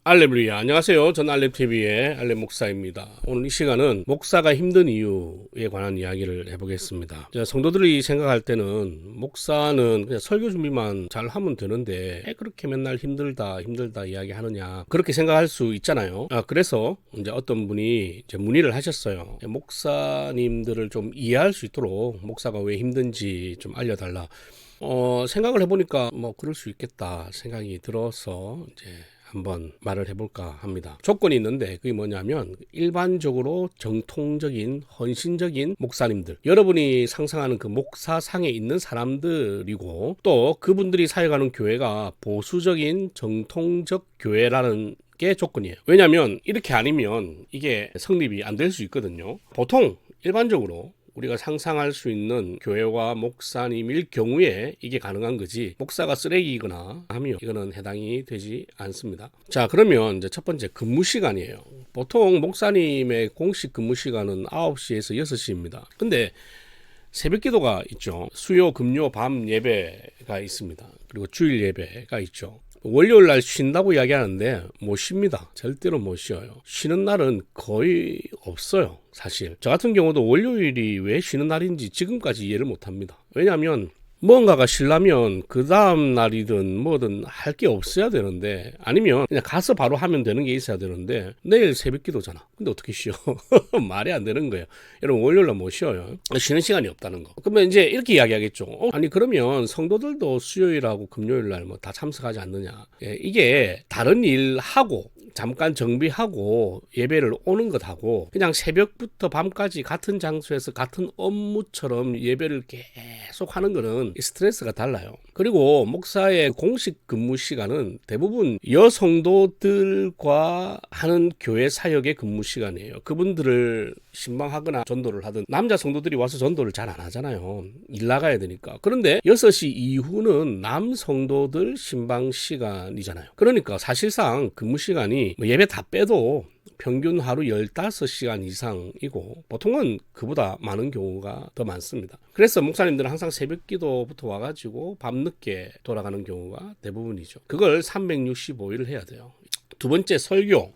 알레루야. 안녕하세요. 전 알렘TV의 알렘 목사입니다. 오늘 이 시간은 목사가 힘든 이유에 관한 이야기를 해보겠습니다. 성도들이 생각할 때는 목사는 그냥 설교 준비만 잘 하면 되는데 왜 그렇게 맨날 힘들다 이야기하느냐 그렇게 생각할 수 있잖아요. 그래서 이제 어떤 분이 이제 문의를 하셨어요. 목사님들을 좀 이해할 수 있도록 목사가 왜 힘든지 좀 알려달라. 생각을 해보니까 뭐 그럴 수 있겠다 생각이 들어서 이제 한번 말을 해볼까 합니다. 조건이 있는데 그게 뭐냐면 일반적으로 정통적인 헌신적인 목사님들, 여러분이 상상하는 그 목사상에 있는 사람들이고 또 그분들이 사역하는 교회가 보수적인 정통적 교회라는 게 조건이에요. 왜냐하면 이렇게 아니면 이게 성립이 안 될 수 있거든요. 보통 일반적으로 우리가 상상할 수 있는 교회와 목사님일 경우에 이게 가능한 거지, 목사가 쓰레기이거나 하면 이거는 해당이 되지 않습니다. 자, 그러면 이제 첫 번째 근무 시간이에요. 보통 목사님의 공식 근무 시간은 9시에서 6시입니다. 근데 새벽 기도가 있죠. 수요, 금요, 밤 예배가 있습니다. 그리고 주일 예배가 있죠. 월요일 날 쉰다고 이야기하는데 못 쉽니다. 절대로 못 쉬어요. 쉬는 날은 거의 없어요. 사실 저 같은 경우도 월요일이 왜 쉬는 날인지 지금까지 이해를 못합니다. 왜냐하면 뭔가가 쉬려면 그 다음 날이든 뭐든 할 게 없어야 되는데, 아니면 그냥 가서 바로 하면 되는 게 있어야 되는데 내일 새벽 기도잖아. 근데 어떻게 쉬어? 말이 안 되는 거예요. 여러분, 월요일날 못 쉬어요. 쉬는 시간이 없다는 거. 그러면 이제 이렇게 이야기하겠죠. 아니 그러면 성도들도 수요일하고 금요일날 뭐 다 참석하지 않느냐. 이게 다른 일 하고 잠깐 정비하고 예배를 오는 것하고 그냥 새벽부터 밤까지 같은 장소에서 같은 업무처럼 예배를 계속 하는 거는 스트레스가 달라요. 그리고 목사의 공식 근무 시간은 대부분 여성도들과 하는 교회 사역의 근무 시간이에요. 그분들을 신방하거나 전도를 하든, 남자 성도들이 와서 전도를 잘 안 하잖아요. 일 나가야 되니까. 그런데 6시 이후는 남성도들 신방 시간이잖아요. 그러니까 사실상 근무 시간이 뭐 예배 다 빼도 평균 하루 15시간 이상이고 보통은 그보다 많은 경우가 더 많습니다. 그래서 목사님들은 항상 새벽 기도부터 와가지고 밤늦게 돌아가는 경우가 대부분이죠. 그걸 365일을 해야 돼요. 두 번째, 설교.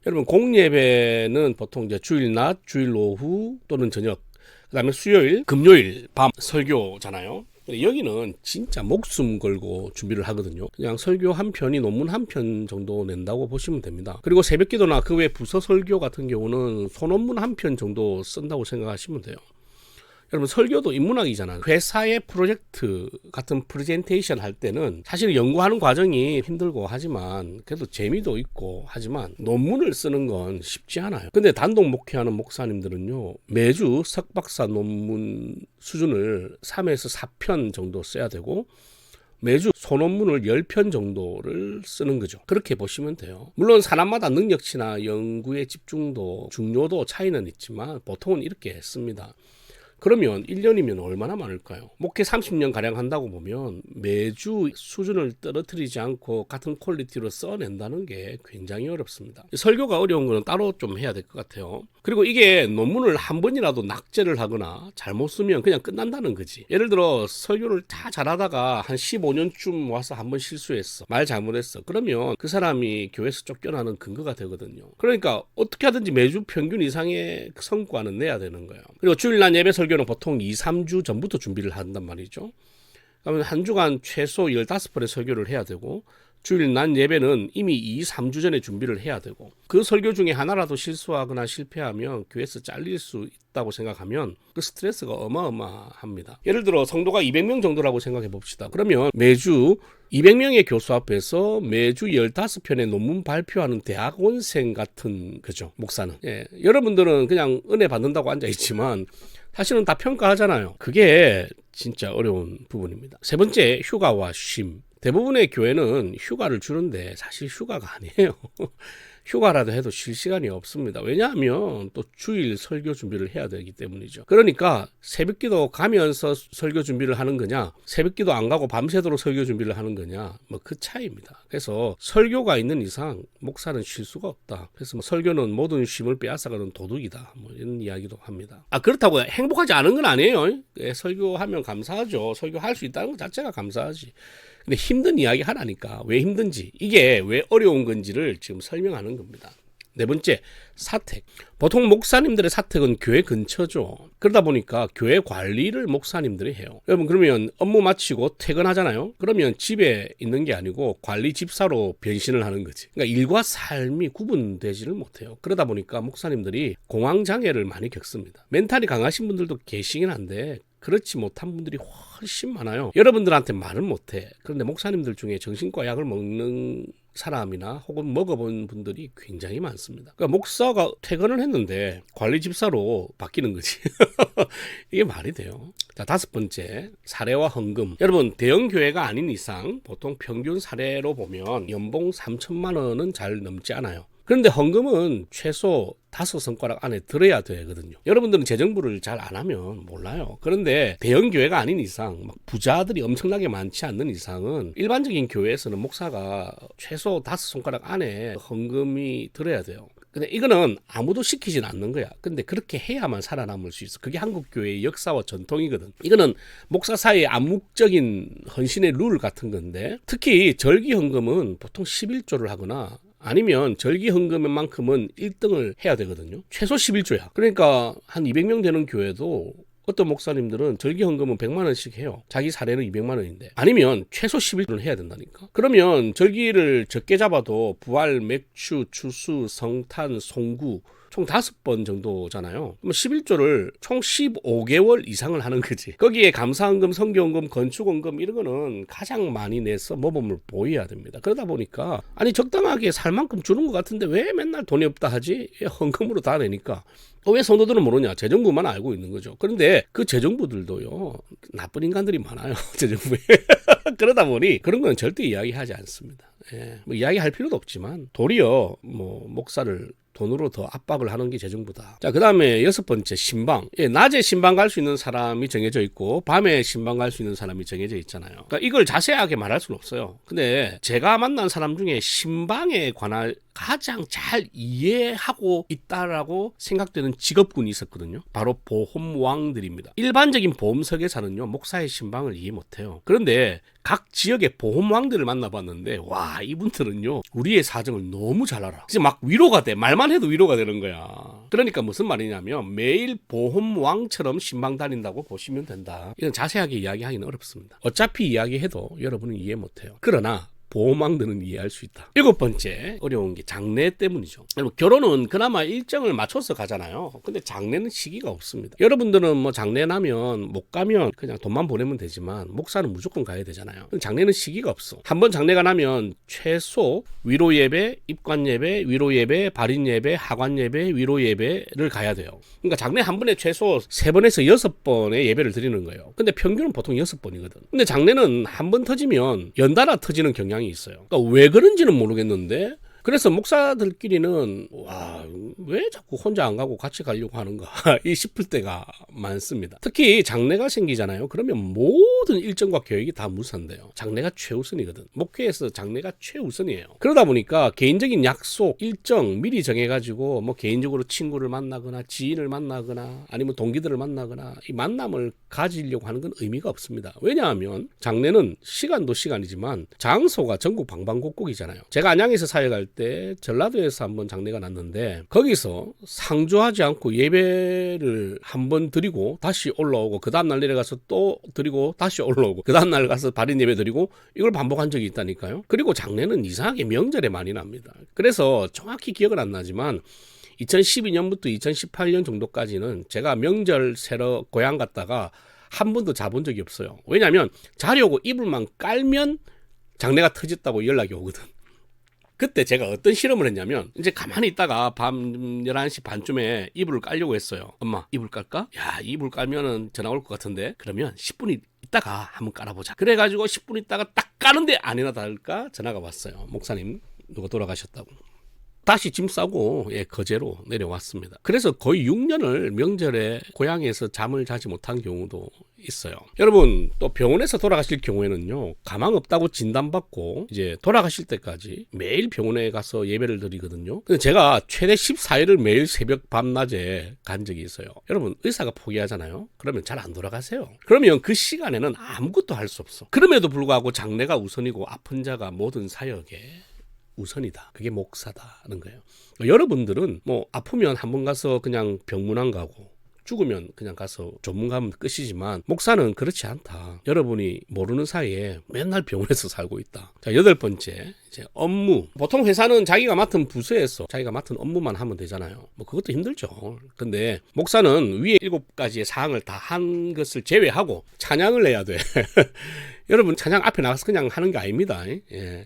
여러분, 공예배는 보통 이제 주일 낮, 주일 오후 또는 저녁, 그 다음에 수요일, 금요일 밤 설교잖아요. 여기는 진짜 목숨 걸고 준비를 하거든요. 그냥 설교 한 편이 논문 한 편 정도 낸다고 보시면 됩니다. 그리고 새벽 기도나 그 외 부서 설교 같은 경우는 소논문 한 편 정도 쓴다고 생각하시면 돼요. 여러분, 설교도 인문학이잖아요. 회사의 프로젝트 같은 프레젠테이션 할 때는 사실 연구하는 과정이 힘들고 하지만 그래도 재미도 있고 하지만 논문을 쓰는 건 쉽지 않아요. 근데 단독 목회하는 목사님들은요, 매주 석박사 논문 수준을 3에서 4편 정도 써야 되고 매주 소논문을 10편 정도를 쓰는 거죠. 그렇게 보시면 돼요. 물론 사람마다 능력치나 연구의 집중도, 중요도 차이는 있지만 보통은 이렇게 씁니다. 그러면 1년이면 얼마나 많을까요? 목회 30년 가량 한다고 보면 매주 수준을 떨어뜨리지 않고 같은 퀄리티로 써낸다는 게 굉장히 어렵습니다. 설교가 어려운 거는 따로 좀 해야 될 것 같아요. 그리고 이게 논문을 한 번이라도 낙제를 하거나 잘못 쓰면 그냥 끝난다는 거지. 예를 들어 설교를 다 잘하다가 한 15년쯤 와서 한 번 실수했어, 말 잘못했어, 그러면 그 사람이 교회에서 쫓겨나는 근거가 되거든요. 그러니까 어떻게 하든지 매주 평균 이상의 성과는 내야 되는 거예요. 그리고 주일날 예배 설교는 보통 2, 3주 전부터 준비를 한단 말이죠. 그러면 한 주간 최소 15번의 설교를 해야 되고 주일 날 예배는 이미 2, 3주 전에 준비를 해야 되고, 그 설교 중에 하나라도 실수하거나 실패하면 교회에서 잘릴 수 있다고 생각하면 그 스트레스가 어마어마합니다. 예를 들어 성도가 200명 정도라고 생각해 봅시다. 그러면 매주 200명의 교수 앞에서 매주 15편의 논문 발표하는 대학원생 같은 거죠, 목사는. 여러분들은 그냥 은혜 받는다고 앉아있지만 사실은 다 평가하잖아요. 그게 진짜 어려운 부분입니다. 세 번째, 휴가와 쉼. 대부분의 교회는 휴가를 주는데 사실 휴가가 아니에요. 휴가라도 해도 쉴 시간이 없습니다. 왜냐하면 또 주일 설교 준비를 해야 되기 때문이죠. 그러니까 새벽기도 가면서 설교 준비를 하는 거냐, 새벽기도 안 가고 밤새도록 설교 준비를 하는 거냐, 뭐 그 차이입니다. 그래서 설교가 있는 이상 목사는 쉴 수가 없다. 그래서 뭐 설교는 모든 쉼을 빼앗아가는 도둑이다, 뭐 이런 이야기도 합니다. 그렇다고 행복하지 않은 건 아니에요. 설교하면 감사하죠. 설교할 수 있다는 것 자체가 감사하지. 근데 힘든 이야기 하나니까 왜 힘든지, 이게 왜 어려운 건지를 지금 설명하는 겁니다. 네 번째, 사택. 보통 목사님들의 사택은 교회 근처죠. 그러다 보니까 교회 관리를 목사님들이 해요. 여러분, 그러면 업무 마치고 퇴근하잖아요. 그러면 집에 있는 게 아니고 관리 집사로 변신을 하는 거지. 그러니까 일과 삶이 구분되지를 못해요. 그러다 보니까 목사님들이 공황장애를 많이 겪습니다. 멘탈이 강하신 분들도 계시긴 한데 그렇지 못한 분들이 훨씬 많아요. 여러분들한테 말은 못해. 그런데 목사님들 중에 정신과 약을 먹는 사람이나 혹은 먹어본 분들이 굉장히 많습니다. 그러니까 목사가 퇴근을 했는데 관리 집사로 바뀌는 거지. 이게 말이 돼요. 자, 다섯 번째, 사례와 헌금. 여러분, 대형 교회가 아닌 이상 보통 평균 사례로 보면 연봉 3천만 원은 잘 넘지 않아요. 그런데 헌금은 최소 5손가락 안에 들어야 되거든요. 여러분들은 재정부를 잘 안 하면 몰라요. 그런데 대형 교회가 아닌 이상, 막 부자들이 엄청나게 많지 않는 이상은 일반적인 교회에서는 목사가 최소 5손가락 안에 헌금이 들어야 돼요. 근데 이거는 아무도 시키진 않는 거야. 근데 그렇게 해야만 살아남을 수 있어. 그게 한국 교회의 역사와 전통이거든. 이거는 목사 사이의 암묵적인 헌신의 룰 같은 건데, 특히 절기 헌금은 보통 11조를 하거나 아니면 절기 헌금만큼은 1등을 해야 되거든요. 최소 11조야. 그러니까 한 200명 되는 교회도 어떤 목사님들은 절기 헌금은 100만 원씩 해요. 자기 사례는 200만 원인데. 아니면 최소 11조는 해야 된다니까. 그러면 절기를 적게 잡아도 부활, 맥추, 추수, 성탄, 송구 총 5번 정도잖아요. 그럼 11조를 총 15개월 이상을 하는 거지. 거기에 감사헌금, 성교헌금, 건축헌금 이런 거는 가장 많이 내서 모범을 보여야 됩니다. 그러다 보니까 아니 적당하게 살 만큼 주는 것 같은데 왜 맨날 돈이 없다 하지? 헌금으로 다 내니까. 왜 성도들은 모르냐? 재정부만 알고 있는 거죠. 그런데 그 재정부들도요, 나쁜 인간들이 많아요. 재정부에. 그러다 보니 그런 건 절대 이야기하지 않습니다. 예, 뭐 이야기할 필요도 없지만 도리어 뭐 목사를 돈으로 더 압박을 하는 게 재정부다. 자, 그 다음에 6번째, 신방. 예, 낮에 신방 갈 수 있는 사람이 정해져 있고 밤에 신방 갈 수 있는 사람이 정해져 있잖아요. 그러니까 이걸 자세하게 말할 수는 없어요. 근데 제가 만난 사람 중에 신방에 관한 가장 잘 이해하고 있다라고 생각되는 직업군이 있었거든요. 바로 보험왕들입니다. 일반적인 보험석에서는요, 목사의 신방을 이해 못해요. 그런데 각 지역의 보험왕들을 만나봤는데 와, 이분들은요 우리의 사정을 너무 잘 알아. 그래서 막 위로가 돼. 말만 해도 위로가 되는 거야. 그러니까 무슨 말이냐면 매일 보험왕처럼 신방 다닌다고 보시면 된다. 이건 자세하게 이야기하기는 어렵습니다. 어차피 이야기해도 여러분은 이해 못해요. 그러나 보험왕들은 이해할 수 있다. 7번째 어려운 게 장례 때문이죠. 결혼은 그나마 일정을 맞춰서 가잖아요. 근데 장례는 시기가 없습니다. 여러분들은 뭐 장례 나면 못 가면 그냥 돈만 보내면 되지만 목사는 무조건 가야 되잖아요. 장례는 시기가 없어. 한번 장례가 나면 최소 위로 예배, 입관 예배, 위로 예배, 발인 예배, 하관 예배, 위로 예배를 가야 돼요. 그러니까 장례 한 번에 최소 3번에서 6번의 예배를 드리는 거예요. 근데 평균은 보통 6번이거든. 근데 장례는 한 번 터지면 연달아 터지는 경향이 있어요. 그러니까 왜 그런지는 모르겠는데 그래서 목사들끼리는 와, 왜 자꾸 혼자 안 가고 같이 가려고 하는가 이 싶을 때가 많습니다. 특히 장례가 생기잖아요. 그러면 모든 일정과 계획이 다 무산돼요. 장례가 최우선이거든. 목회에서 장례가 최우선이에요. 그러다 보니까 개인적인 약속, 일정 미리 정해가지고 뭐 개인적으로 친구를 만나거나 지인을 만나거나 아니면 동기들을 만나거나 이 만남을 가지려고 하는 건 의미가 없습니다. 왜냐하면 장례는 시간도 시간이지만 장소가 전국 방방곡곡이잖아요. 제가 안양에서 사역할 때 전라도에서 한번 장례가 났는데 거기서 상주하지 않고 예배를 한번 드리고 다시 올라오고 그 다음날 내려가서 또 드리고 다시 올라오고 그 다음날 가서 발인 예배 드리고 이걸 반복한 적이 있다니까요. 그리고 장례는 이상하게 명절에 많이 납니다. 그래서 정확히 기억은 안 나지만 2012년부터 2018년 정도까지는 제가 명절 새러 고향 갔다가 한 번도 자본 적이 없어요. 왜냐하면 자려고 이불만 깔면 장례가 터졌다고 연락이 오거든. 그때 제가 어떤 실험을 했냐면 이제 가만히 있다가 밤 11시 반쯤에 이불을 깔려고 했어요. 엄마, 이불 깔까? 야, 이불 깔면은 전화 올 것 같은데 그러면 10분 있다가 한번 깔아보자. 그래가지고 10분 있다가 딱 까는데 아니나 다를까 전화가 왔어요. 목사님 누가 돌아가셨다고. 다시 짐 싸고 거제로 내려왔습니다. 그래서 거의 6년을 명절에 고향에서 잠을 자지 못한 경우도 있어요. 여러분 또 병원에서 돌아가실 경우에는요, 가망 없다고 진단받고 이제 돌아가실 때까지 매일 병원에 가서 예배를 드리거든요. 근데 제가 최대 14일을 매일 새벽 밤낮에 간 적이 있어요. 여러분 의사가 포기하잖아요. 그러면 잘 안 돌아가세요. 그러면 그 시간에는 아무것도 할 수 없어. 그럼에도 불구하고 장례가 우선이고 아픈 자가 모든 사역에 우선이다. 그게 목사다는 거예요. 여러분들은 뭐 아프면 한번 가서 그냥 병문안 가고 죽으면 그냥 가서 전문가면 끝이지만 목사는 그렇지 않다. 여러분이 모르는 사이에 맨날 병원에서 살고 있다. 자, 8번째 이제 업무. 보통 회사는 자기가 맡은 부서에서 자기가 맡은 업무만 하면 되잖아요. 뭐 그것도 힘들죠. 근데 목사는 위에 7가지의 사항을 다 한 것을 제외하고 찬양을 해야 돼. 여러분 찬양 앞에 나가서 그냥 하는 게 아닙니다.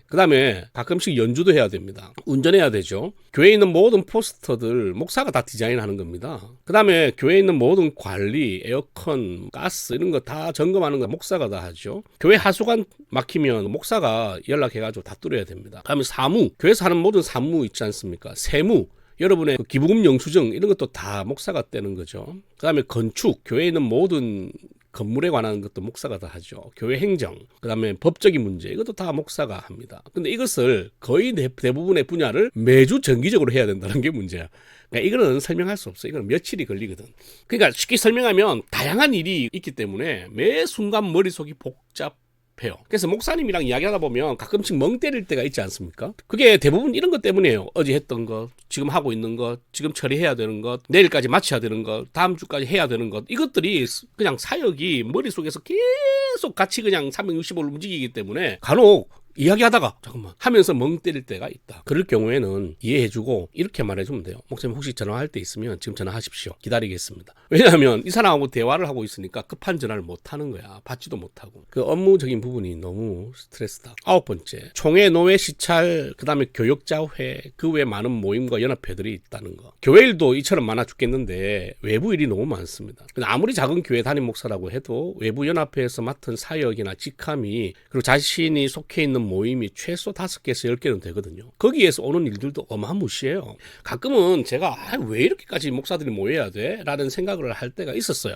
그 다음에 가끔씩 연주도 해야 됩니다. 운전해야 되죠. 교회에 있는 모든 포스터들 목사가 다 디자인하는 겁니다. 그 다음에 교회에 있는 모든 관리, 에어컨, 가스 이런 거 다 점검하는 거 목사가 다 하죠. 교회 하수관 막히면 목사가 연락해가지고 다 뚫어야 됩니다. 그 다음에 사무, 교회에서 하는 모든 사무 있지 않습니까? 세무, 여러분의 기부금 영수증 이런 것도 다 목사가 떼는 거죠. 그 다음에 건축, 교회에 있는 모든 건물에 관한 것도 목사가 다 하죠. 교회 행정, 그 다음에 법적인 문제 이것도 다 목사가 합니다. 근데 이것을 거의 대부분의 분야를 매주 정기적으로 해야 된다는 게 문제야. 그러니까 이거는 설명할 수 없어. 이거는 며칠이 걸리거든. 그러니까 쉽게 설명하면 다양한 일이 있기 때문에 매 순간 머릿속이 복잡해요. 그래서 목사님이랑 이야기하다 보면 가끔씩 멍 때릴 때가 있지 않습니까? 그게 대부분 이런 것 때문이에요. 어제 했던 것, 지금 하고 있는 것, 지금 처리해야 되는 것, 내일까지 마쳐야 되는 것, 다음 주까지 해야 되는 것, 이것들이 그냥 사역이 머릿속에서 계속 같이 그냥 365를 움직이기 때문에 간혹 이야기하다가 잠깐만 하면서 멍 때릴 때가 있다. 그럴 경우에는 이해해주고 이렇게 말해주면 돼요. 목사님 혹시 전화할 때 있으면 지금 전화하십시오. 기다리겠습니다. 왜냐하면 이 사람하고 대화를 하고 있으니까 급한 전화를 못하는 거야. 받지도 못하고. 그 업무적인 부분이 너무 스트레스다. 9번째 총회, 노회, 시찰, 그 다음에 교역자회, 그 외에 많은 모임과 연합회들이 있다는 거. 교회 일도 이처럼 많아 죽겠는데 외부 일이 너무 많습니다. 아무리 작은 교회 담임 목사라고 해도 외부 연합회에서 맡은 사역이나 직함이 그리고 자신이 속해 있는 모임이 최소 5개에서 10개는 되거든요. 거기에서 오는 일들도 어마무시해요. 가끔은 제가 왜 이렇게까지 목사들이 모여야 돼? 라는 생각을 할 때가 있었어요.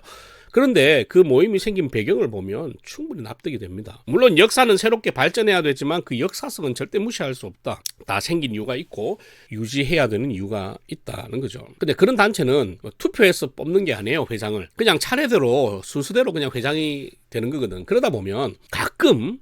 그런데 그 모임이 생긴 배경을 보면 충분히 납득이 됩니다. 물론 역사는 새롭게 발전해야 되지만 그 역사성은 절대 무시할 수 없다. 다 생긴 이유가 있고 유지해야 되는 이유가 있다는 거죠. 근데 그런 단체는 투표해서 뽑는 게 아니에요. 회장을. 그냥 차례대로 순서대로 그냥 회장이 되는 거거든. 그러다 보면 가끔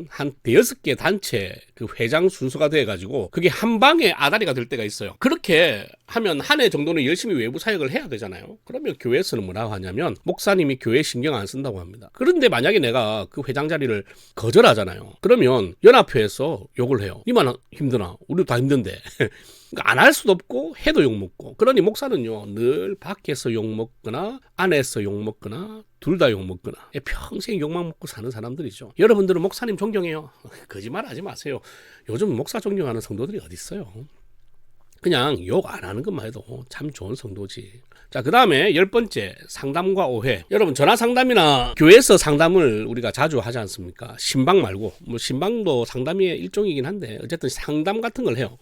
한 5개 단체 그 회장 순서가 돼가지고 그게 한 방에 아다리가 될 때가 있어요. 그렇게 하면 한 해 정도는 열심히 외부 사역을 해야 되잖아요. 그러면 교회에서는 뭐라고 하냐면 목사님이 교회 신경 안 쓴다고 합니다. 그런데 만약에 내가 그 회장 자리를 거절하잖아요. 그러면 연합회에서 욕을 해요. 니만 힘드나? 우리도 다 힘든데. 안 할 수도 없고 해도 욕먹고. 그러니 목사는요 늘 밖에서 욕먹거나 안에서 욕먹거나 둘 다 욕먹거나 평생 욕만 먹고 사는 사람들이죠. 여러분들은 목사님 존경해요. 거짓말 하지 마세요. 요즘 목사 존경하는 성도들이 어디 있어요. 그냥 욕 안 하는 것만 해도 참 좋은 성도지. 자, 그 다음에 10번째 상담과 오해. 여러분 전화 상담이나 교회에서 상담을 우리가 자주 하지 않습니까? 신방 말고 뭐 신방도 상담의 일종이긴 한데 어쨌든 상담 같은 걸 해요.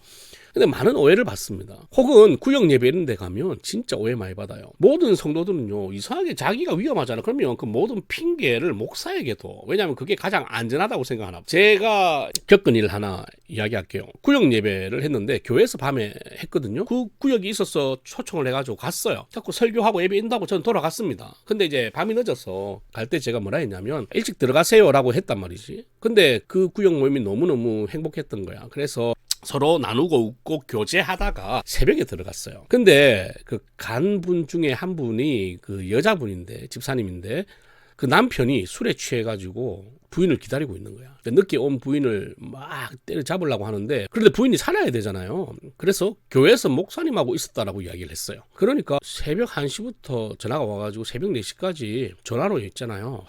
근데 많은 오해를 받습니다. 혹은 구역 예배 이런 데 가면 진짜 오해 많이 받아요. 모든 성도들은요 이상하게 자기가 위험하잖아. 그러면 그 모든 핑계를 목사에게 둬. 왜냐하면 그게 가장 안전하다고 생각하나. 제가 겪은 일 하나 이야기할게요. 구역 예배를 했는데 교회에서 밤에 했거든요. 그 구역이 있어서 초청을 해가지고 갔어요. 자꾸 설교하고 예배 인다고 저는 돌아갔습니다. 근데 이제 밤이 늦어서 갈 때 제가 뭐라 했냐면 일찍 들어가세요 라고 했단 말이지. 근데 그 구역 모임이 너무너무 행복했던 거야. 그래서 서로 나누고 웃고 교제하다가 새벽에 들어갔어요. 근데 그 간 분 중에 한 분이 그 여자분인데 집사님인데 그 남편이 술에 취해가지고 부인을 기다리고 있는 거야. 늦게 온 부인을 막 때려잡으려고 하는데 그런데 부인이 살아야 되잖아요. 그래서 교회에서 목사님하고 있었다라고 이야기를 했어요. 그러니까 새벽 1시부터 전화가 와가지고 새벽 4시까지 전화로 했잖아요.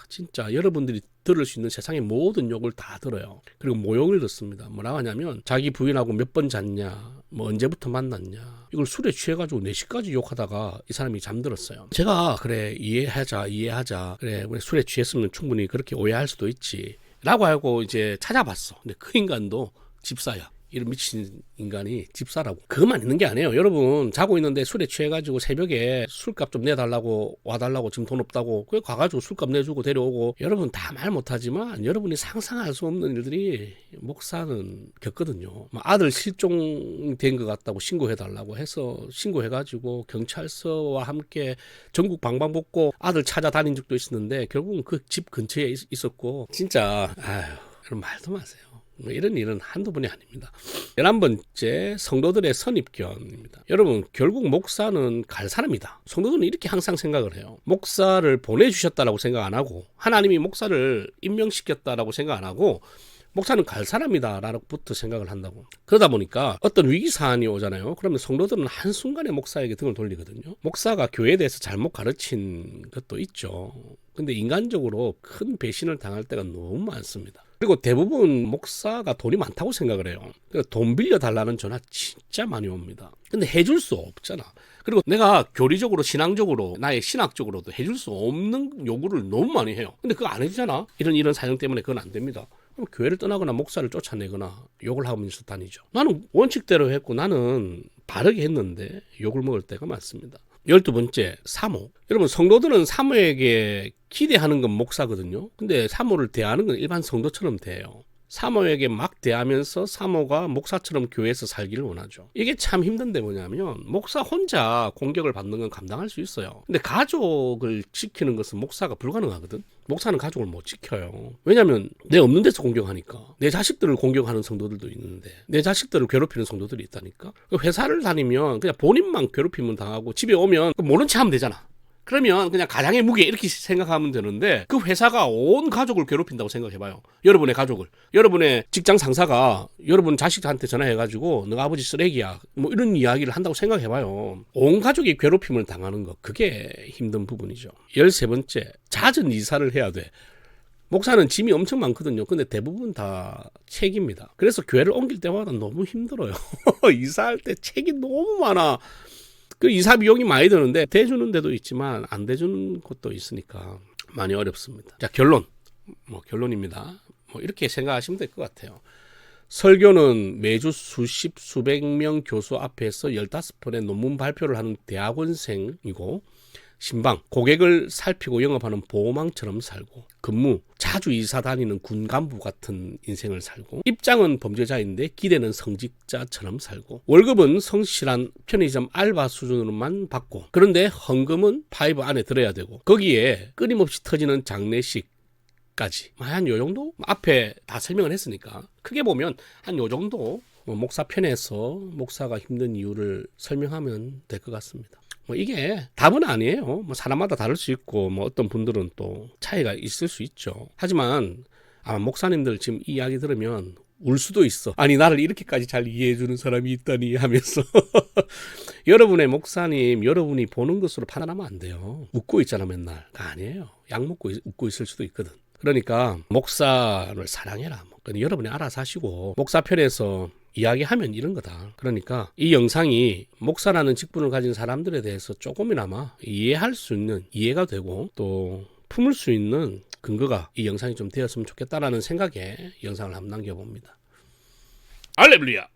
진짜 여러분들이 들을 수 있는 세상의 모든 욕을 다 들어요. 그리고 모욕을 듣습니다. 뭐라고 하냐면 자기 부인하고 몇 번 잤냐, 뭐 언제부터 만났냐, 이걸 술에 취해가지고 4시까지 욕하다가 이 사람이 잠들었어요. 제가 그래 이해하자 그래 우리 술에 취했으면 충분히 그렇게 오해할 수도 있지 라고 하고 이제 찾아봤어. 근데 그 인간도 집사야. 이런 미친 인간이 집사라고. 그것만 있는 게 아니에요. 여러분 자고 있는데 술에 취해가지고 새벽에 술값 좀 내달라고 와달라고 지금 돈 없다고 그래 가가지고 술값 내주고 데려오고 여러분 다 말 못하지만 여러분이 상상할 수 없는 일들이 목사는 겪거든요. 뭐 아들 실종된 것 같다고 신고해달라고 해서 신고해가지고 경찰서와 함께 전국 방방복고 아들 찾아다닌 적도 있었는데 결국은 그 집 근처에 있었고 진짜 아휴 그런 말도 마세요. 이런 일은 한두 번이 아닙니다. 11번째 성도들의 선입견입니다. 여러분 결국 목사는 갈 사람이다. 성도들은 이렇게 항상 생각을 해요. 목사를 보내주셨다라고 생각 안 하고 하나님이 목사를 임명시켰다라고 생각 안 하고 목사는 갈 사람이다 라고부터 생각을 한다고. 그러다 보니까 어떤 위기사안이 오잖아요. 그러면 성도들은 한순간에 목사에게 등을 돌리거든요. 목사가 교회에 대해서 잘못 가르친 것도 있죠. 근데 인간적으로 큰 배신을 당할 때가 너무 많습니다. 그리고 대부분 목사가 돈이 많다고 생각을 해요. 그러니까 돈 빌려달라는 전화 진짜 많이 옵니다. 근데 해줄 수 없잖아. 그리고 내가 교리적으로 신앙적으로 나의 신학적으로도 해줄 수 없는 요구를 너무 많이 해요. 근데 그거 안 해주잖아. 이런 사정 때문에 그건 안 됩니다. 그럼 교회를 떠나거나 목사를 쫓아내거나 욕을 하면서 다니죠. 나는 원칙대로 했고 나는 바르게 했는데 욕을 먹을 때가 많습니다. 12번째 사모. 여러분 성도들은 사모에게 기대하는 건 목사거든요. 근데 사모를 대하는 건 일반 성도처럼 대해요. 사모에게 막 대하면서 사모가 목사처럼 교회에서 살기를 원하죠. 이게 참 힘든데 뭐냐면 목사 혼자 공격을 받는 건 감당할 수 있어요. 근데 가족을 지키는 것은 목사가 불가능하거든. 목사는 가족을 못 지켜요. 왜냐면 내 없는 데서 공격하니까. 내 자식들을 공격하는 성도들도 있는데 내 자식들을 괴롭히는 성도들이 있다니까. 회사를 다니면 그냥 본인만 괴롭히면 당하고 집에 오면 모른 체 하면 되잖아. 그러면 그냥 가장의 무게 이렇게 생각하면 되는데 그 회사가 온 가족을 괴롭힌다고 생각해봐요. 여러분의 가족을. 여러분의 직장 상사가 여러분 자식한테 전화해가지고 너 아버지 쓰레기야 뭐 이런 이야기를 한다고 생각해봐요. 온 가족이 괴롭힘을 당하는 거 그게 힘든 부분이죠. 13번째 잦은 이사를 해야 돼. 목사는 짐이 엄청 많거든요. 근데 대부분 다 책입니다. 그래서 교회를 옮길 때마다 너무 힘들어요. 이사할 때 책이 너무 많아. 그 이사 비용이 많이 드는데 대주는 데도 있지만 안 대주는 곳도 있으니까 많이 어렵습니다. 자 결론입니다. 이렇게 생각하시면 될 것 같아요. 설교는 매주 수십 수백 명 교수 앞에서 15편의 논문 발표를 하는 대학원생이고 신방, 고객을 살피고 영업하는 보호망처럼 살고 근무, 자주 이사 다니는 군 간부 같은 인생을 살고 입장은 범죄자인데 기대는 성직자처럼 살고 월급은 성실한 편의점 알바 수준으로만 받고 그런데 헌금은 파이브 안에 들어야 되고 거기에 끊임없이 터지는 장례식까지 한 요 정도? 앞에 다 설명을 했으니까 크게 보면 한 요 정도 목사 편에서 목사가 힘든 이유를 설명하면 될 것 같습니다. 이게 답은 아니에요. 사람마다 다를 수 있고 어떤 분들은 또 차이가 있을 수 있죠. 하지만 아마 목사님들 지금 이 이야기 들으면 울 수도 있어. 아니 나를 이렇게까지 잘 이해해주는 사람이 있다니 하면서 여러분의 목사님 여러분이 보는 것으로 판단하면 안 돼요. 웃고 있잖아 맨날. 아니에요. 약 먹고 웃고 있을 수도 있거든. 그러니까 목사를 사랑해라. 여러분이 알아서 하시고 목사 편에서 이야기하면 이런 거다. 그러니까 이 영상이 목사라는 직분을 가진 사람들에 대해서 조금이나마 이해할 수 있는 이해가 되고 또 품을 수 있는 근거가 이 영상이 좀 되었으면 좋겠다라는 생각에 영상을 한번 남겨봅니다. 할렐루야.